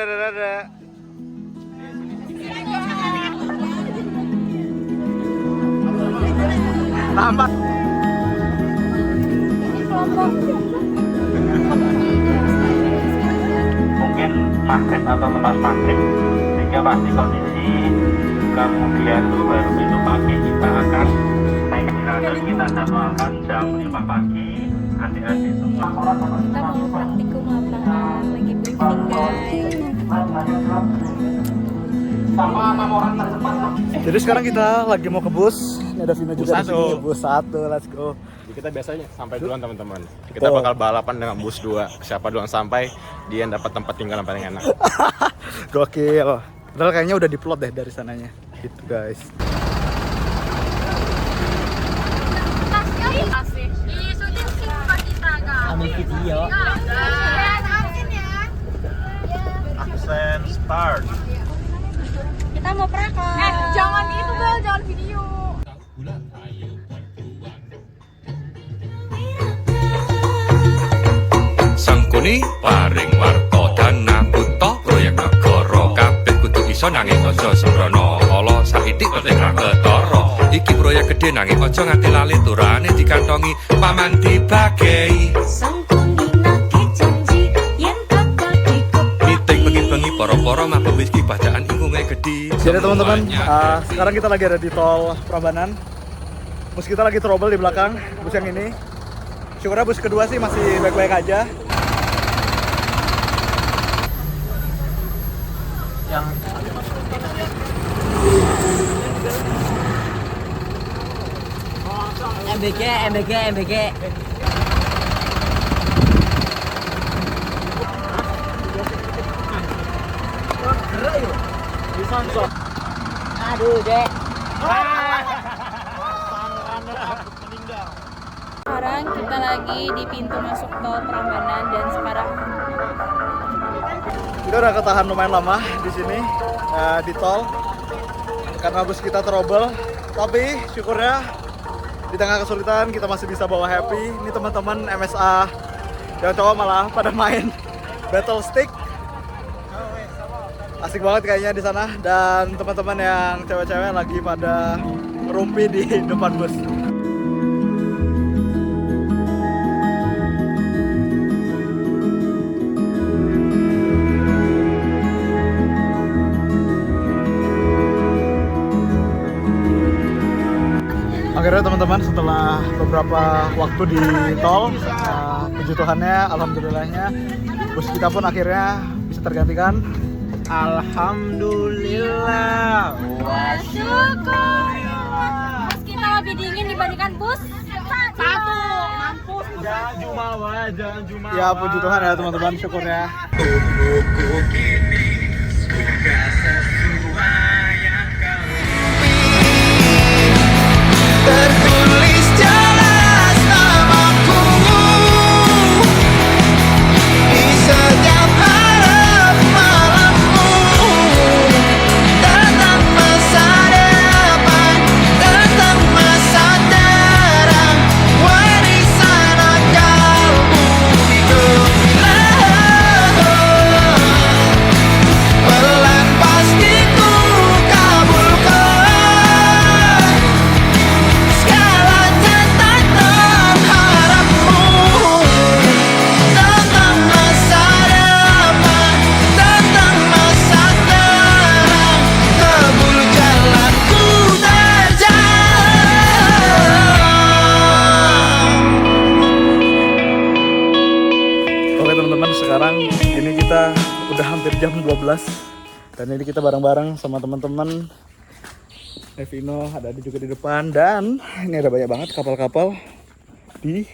dadah. Tambah. Mungkin maghrib atau lepas maghrib, sehingga pasti kondisi kemudian baru besok pagi kita akan naik kendaraan. Kita jadwalkan jam 5 pagi, adik-adik semua. Kita mau praktikum apa? Lagi briefing guys. Jadi sekarang kita lagi mau ke bus. Ini ada Vino juga di sini. Bus 1, let's go. Jadi kita biasanya sampai duluan teman-teman. Kita bakal balapan dengan bus 2. Siapa duluan sampai, dia yang dapat tempat tinggal yang paling enak. Gokil. Padahal kayaknya udah diplot deh dari sananya. Gitu guys. Asik. Di syuting sih bukan kita kak. Ambil video. Absen start. Kita mau praktek. Jangan itu Bel, jangan video. Sangkuni paring warta dana buta proyek negara kabeh kudu iso nanging aja sembrono ala saithik penting ra ketara iki proyek gedhe nanging aja nganti lali turane dikantongi paman dibagei Sangkuni nake janji yen bakal dikopi. meeting bengi-bengi para-para mabuk whisky bacaan ingkunge gedhe. Jadi teman-teman, sekarang kita lagi ada di tol Prambanan. Bus kita lagi trouble di belakang, bus yang ini. Syukurnya bus kedua sih masih baik-baik aja. MBG. Aduh, Dek. Sekarang kita lagi di pintu masuk tol Prambanan dan sekarang Kita udah ketahan lumayan lama di sini di tol karena bus kita trouble. Tapi syukurnya di tengah kesulitan kita masih bisa bawa happy. Ini teman-teman MSA yang cowok malah pada main battle stick. Asik banget kayaknya di sana, dan teman-teman yang cewek-cewek lagi pada ngerumpi di depan bus. Akhirnya teman-teman setelah beberapa waktu di tol, puji Tuhannya, alhamdulillahnya bus kita pun akhirnya bisa tergantikan. Alhamdulillah. wah syukur. Bus kita lebih dingin dibandingkan bus satu. Mampus. Jangan jumawa. Ya puji Tuhan ya teman-teman, syukurnya. Tertulis jelas namaku di setiap harap malamku. Tentang masa depan, tentang masa terang, warisan akalmu gemilang. Pelan pasti ku kabulkan segala catatan harapmu. Tentang masa depan, tentang masa terang, tebul jalanku terjang. Oke teman-teman, sekarang ini kita udah hampir jam 12 dan ini kita bareng-bareng sama teman-teman. Vino ada juga di depan, dan ini ada banyak banget kapal-kapal di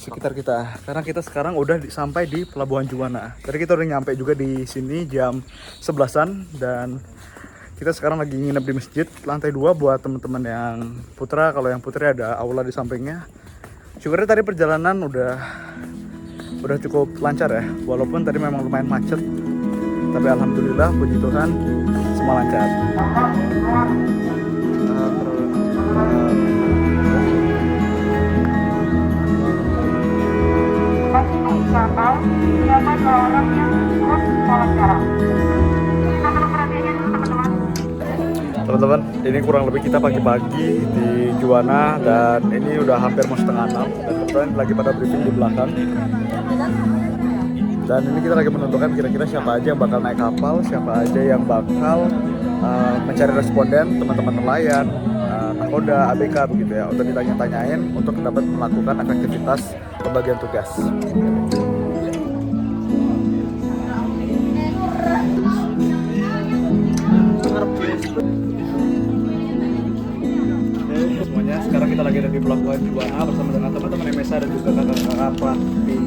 sekitar kita. Karena kita sekarang udah sampai di Pelabuhan Juwana. Tadi kita udah nyampe juga di sini jam 11-an, dan kita sekarang lagi nginep di masjid lantai 2 buat teman-teman yang putra. Kalau yang putri ada aula di sampingnya. Syukurnya tadi perjalanan udah cukup lancar ya, walaupun tadi memang lumayan macet, tapi alhamdulillah puji Tuhan semua lancar. Siapa orang yang Teman-teman, ini kurang lebih kita pagi-pagi di Juwana dan ini udah hampir mau setengah 6 dan kebetulan lagi pada briefing di belakang. Dan ini kita lagi menentukan kira-kira siapa aja yang bakal naik kapal, siapa aja yang bakal mencari responden, teman-teman nelayan, nakoda, ABK begitu ya, untuk ditanya-tanyain untuk dapat melakukan efektivitas pembagian tugas. Semuanya sekarang kita lagi ada di pelabuhan Juwana bersama dengan teman-teman MSA dan juga kakak-kakak pelatih.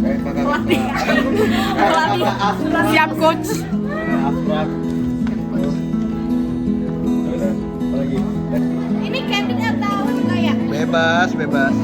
Kakak-kakak Siap coach. Afrak. Apa lagi? Ini camping atau kayak? Bebas. Remote.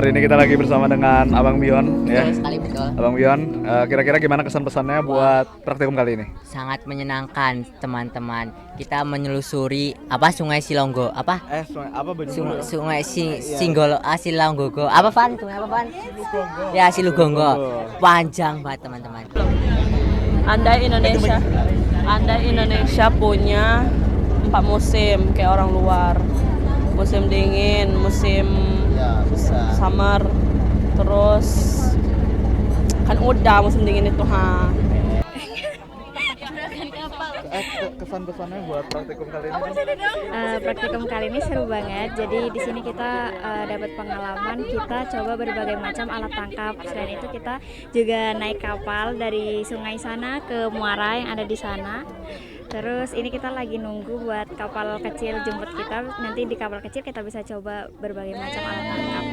Hari ini kita lagi bersama dengan Abang Bion ya. Betul sekali, betul. Abang Bion, kira-kira gimana kesan-pesannya buat praktikum kali ini? Sangat menyenangkan teman-teman. Kita menyelusuri Sungai Silonggo, Sungai apa Sungai Singgolo, Silonggo. Apa Van? Sungai apa Van? Ya, Silugonggo. Panjang banget teman-teman. Andai Indonesia punya 4 musim kayak orang luar. Musim dingin, musim summer, terus kan udah musim dingin itu Kesan-pesannya buat praktikum kali ini? Praktikum kali ini seru banget. Jadi di sini kita dapat pengalaman, kita coba berbagai macam alat tangkap. Selain itu kita juga naik kapal dari sungai sana ke muara yang ada di sana. Terus ini kita lagi nunggu buat kapal kecil jemput kita. Nanti di kapal kecil kita bisa coba berbagai macam alat tangkap.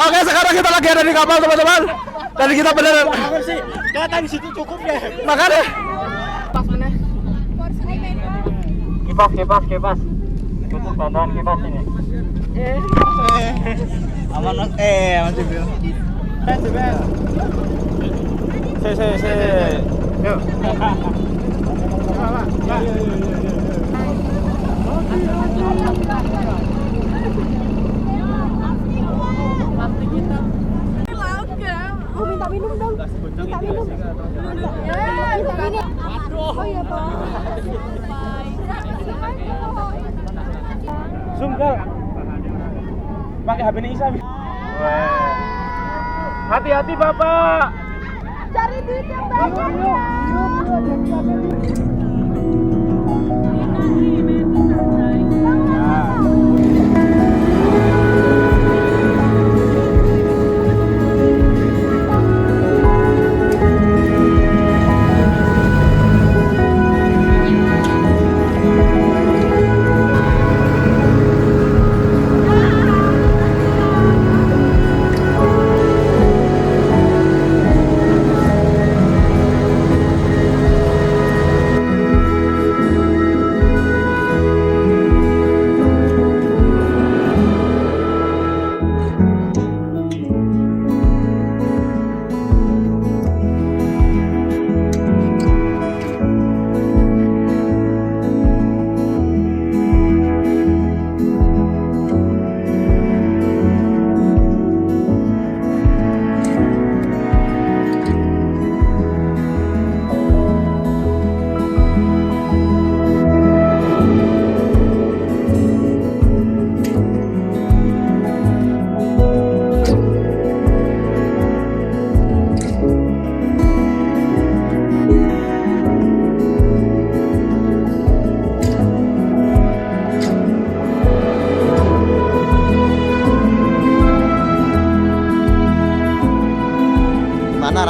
Oke, sekarang kita lagi ada di kapal teman-teman. Tadi kita beneran. Kata di situ cukup deh. Makanya. Kipas. Tutup badan kipas ini. Aman masih belum. Yuk. Minta minum dong. Minta minum. Oh iya, Pak. Zoom kal. Pakai HP Isa. Hati-hati Bapak. Cari duit yang banyak.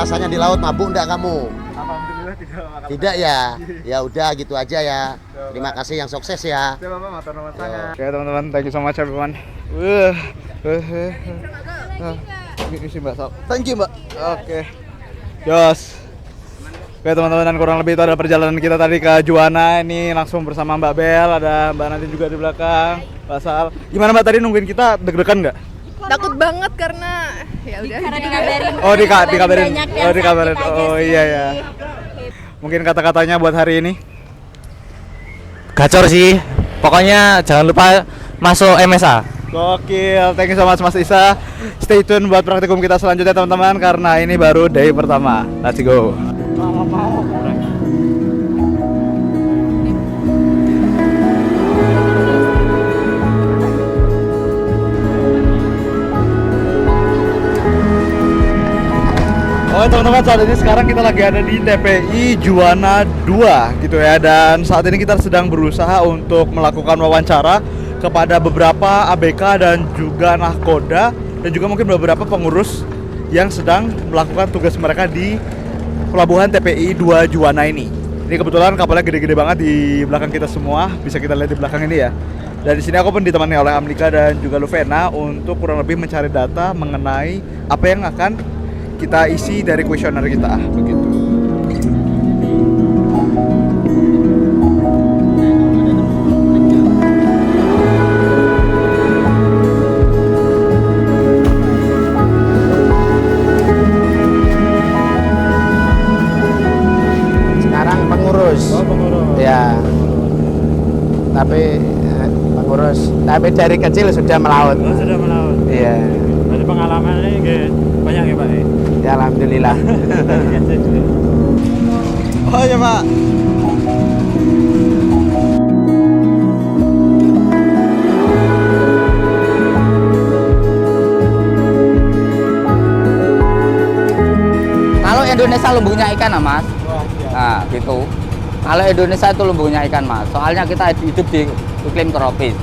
rasanya di laut, mabuk enggak kamu? Alhamdulillah tidak makan. Tidak ya? Ya udah gitu aja ya. Terima kasih yang sukses ya. Oke teman-teman, thank you so much everyone. Ini sih Mbak. Thank you Mbak. Oke. Jos. Oke teman-teman, dan kurang lebih itu adalah perjalanan kita tadi ke Juwana. Ini langsung bersama Mbak Bel, ada Mbak Nadine juga di belakang, Mbak Sal. Gimana Mbak tadi nungguin kita, deg-degan nggak? Takut banget karena ya udah. Karena dikabarin. Oh dikabarin. Banyak dan Oh dikabarin. sakit aja Oh sih. iya ya. Mungkin kata-katanya buat hari ini. Gacor sih. Pokoknya jangan lupa masuk MSA. Gokil, thank you so much Mas Isa. Stay tune buat praktikum kita selanjutnya teman-teman, karena ini baru day pertama. Let's go. Oh teman-teman, saat ini sekarang kita lagi ada di TPI Juwana 2 gitu ya. Dan saat ini kita sedang berusaha untuk melakukan wawancara kepada beberapa ABK dan juga nahkoda, dan juga mungkin beberapa pengurus yang sedang melakukan tugas mereka di pelabuhan TPI 2 Juwana ini. Ini kebetulan kapalnya gede-gede banget di belakang kita semua, bisa kita lihat di belakang ini ya. Dan di sini aku pun ditemani oleh Amlika dan juga Luvena untuk kurang lebih mencari data mengenai apa yang akan kita isi dari kuesioner kita, begitu. Sekarang pengurus. Oh, pengurus. Ya. Tapi dari kecil sudah melaut. Oh, sudah melaut. Iya. Berarti pengalamannya banyak ya Pak? Ya alhamdulillah. Oh ya Pak. Kalau Indonesia lumbungnya ikan Mas. Nah gitu. Kalau Indonesia itu lumbungnya ikan Mas. Soalnya kita hidup di iklim tropis,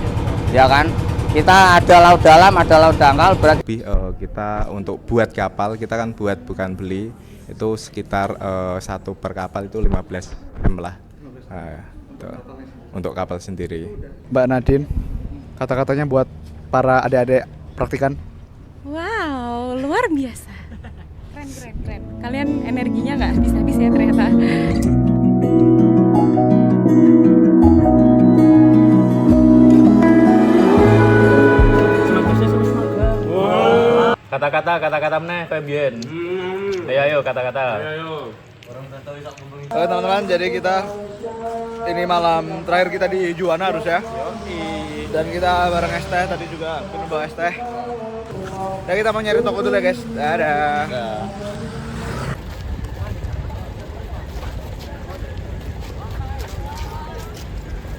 ya kan? Kita ada laut dalam, ada laut dangkal. Lebih kita untuk buat kapal, kita kan buat bukan beli, itu sekitar satu per kapal itu 15 M lah. Nah, untuk kapal sendiri. Mbak Nadine, kata-katanya buat para adik-adik praktikan. Wow, luar biasa. Keren. Kalian energinya nggak habis-habis ya ternyata. Kata-kata meneh Febian. Ayo kata-kata. Oke teman-teman, jadi kita ini malam terakhir kita di Juwana harus ya. Dan kita bareng es teh, tadi juga penuh bawa es teh. Dan kita mau nyari toko dulu ya guys. Dadah.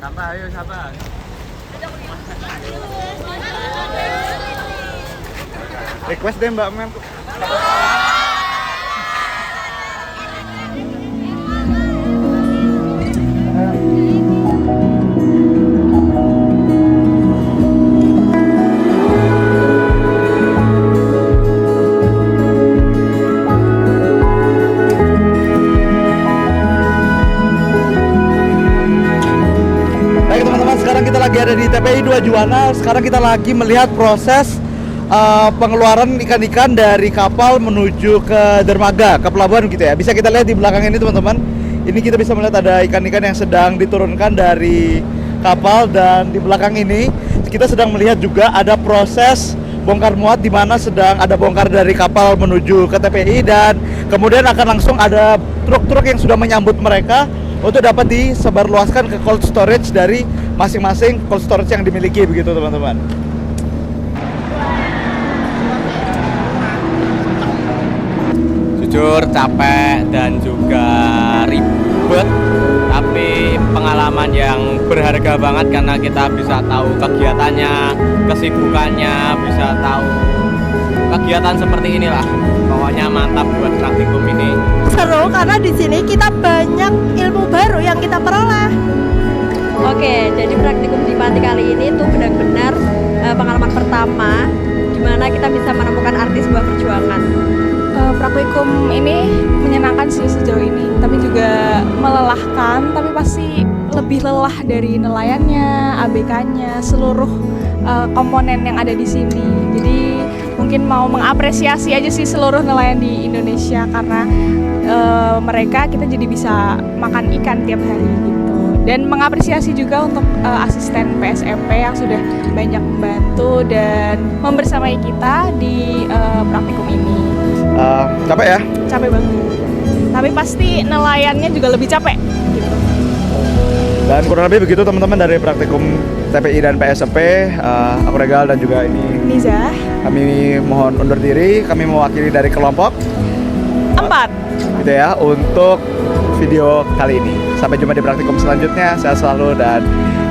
Siapa? Ayo siapa? Request deh Mbak Mem. Baik teman-teman, sekarang kita lagi ada di TPI 2 Juwana. Sekarang kita lagi melihat proses pengeluaran ikan-ikan dari kapal menuju ke dermaga, ke pelabuhan gitu ya. Bisa kita lihat di belakang ini teman-teman. Ini kita bisa melihat ada ikan-ikan yang sedang diturunkan dari kapal, dan di belakang ini kita sedang melihat juga ada proses bongkar muat di mana sedang ada bongkar dari kapal menuju ke TPI, dan kemudian akan langsung ada truk-truk yang sudah menyambut mereka untuk dapat disebarluaskan ke cold storage dari masing-masing cold storage yang dimiliki, begitu teman-teman. Jujur capek dan juga ribet, tapi pengalaman yang berharga banget karena kita bisa tahu kegiatannya, kesibukannya, bisa tahu kegiatan seperti inilah. Pokoknya mantap buat praktikum ini. Seru karena di sini kita banyak ilmu baru yang kita peroleh. Oke, jadi praktikum di Pati kali ini tuh benar-benar pengalaman pertama di mana kita bisa menemukan arti sebuah perjuangan. Praktikum ini menyenangkan sih sejauh ini, tapi juga melelahkan, tapi pasti lebih lelah dari nelayannya, ABK-nya, seluruh komponen yang ada di sini. Jadi mungkin mau mengapresiasi aja sih seluruh nelayan di Indonesia, karena mereka kita jadi bisa makan ikan tiap hari gitu. Dan mengapresiasi juga untuk asisten PSMP yang sudah banyak membantu dan membersamai kita di praktikum ini. Capek ya? Capek banget. Tapi pasti nelayannya juga lebih capek gitu. Dan kurang lebih begitu teman-teman dari praktikum TPI dan PSMP. Aku Regal dan juga ini Niza. Kami mohon undur diri. Kami mewakili dari kelompok 4 gitu ya untuk video kali ini. Sampai jumpa di praktikum selanjutnya. Sehat selalu dan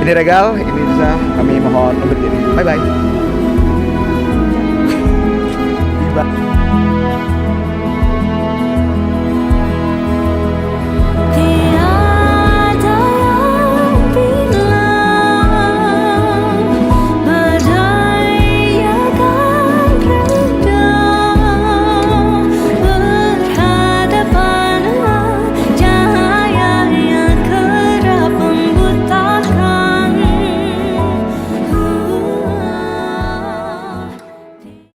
ini Regal, ini Niza. Kami mohon undur diri. Bye bye.